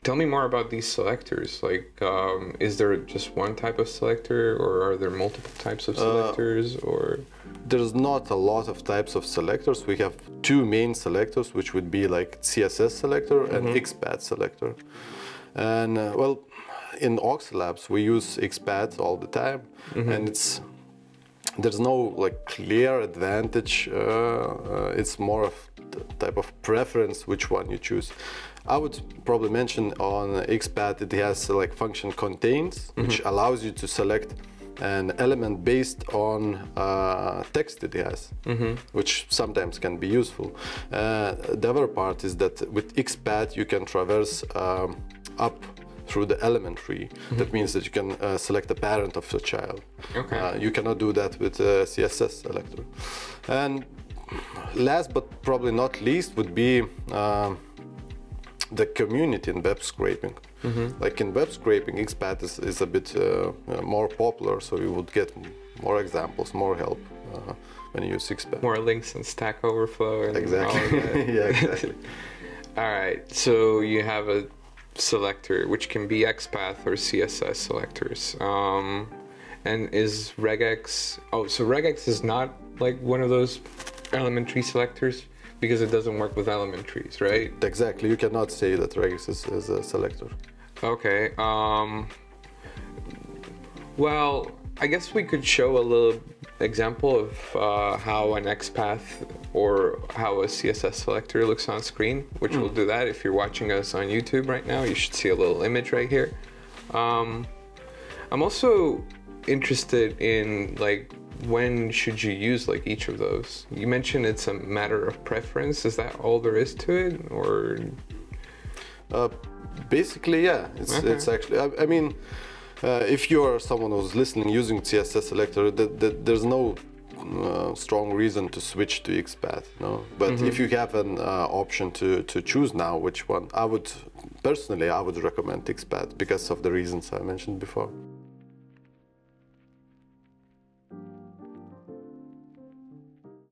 Tell me more about these selectors. Like, is there just one type of selector, or are there multiple types of selectors, or? There's not a lot of types of selectors. We have two main selectors, which would be like CSS selector and XPath selector. And well, in Oxylabs, we use XPath all the time, and there's no like clear advantage. It's more of the type of preference which one you choose. I would probably mention on XPath it has like function contains, which allows you to select an element based on text it has, which sometimes can be useful. The other part is that with XPath you can traverse up through the element tree. That means that you can select a parent of the child. Okay. You cannot do that with CSS selector. And last but probably not least would be the community in web scraping. Like in web scraping, XPath is a bit more popular, so you would get more examples, more help when you use XPath. More links and Stack Overflow and Exactly. all of that. Yeah, exactly. All right, so you have a selector which can be XPath or CSS selectors. And is regex, so regex is not like one of those element tree selectors because it doesn't work with element trees, right? Exactly, you cannot say that regex is a selector. Okay, well, I guess we could show a little example of how an XPath or how a CSS selector looks on screen, which we'll do that. If you're watching us on YouTube right now, you should see a little image right here. I'm also interested in like, when should you use like each of those? You mentioned it's a matter of preference. Is that all there is to it, or? Basically, yeah. It's actually. I mean, if you are someone who's listening using CSS selector, there's no strong reason to switch to XPath. No, but if you have an option to choose now which one, I would personally recommend XPath because of the reasons I mentioned before.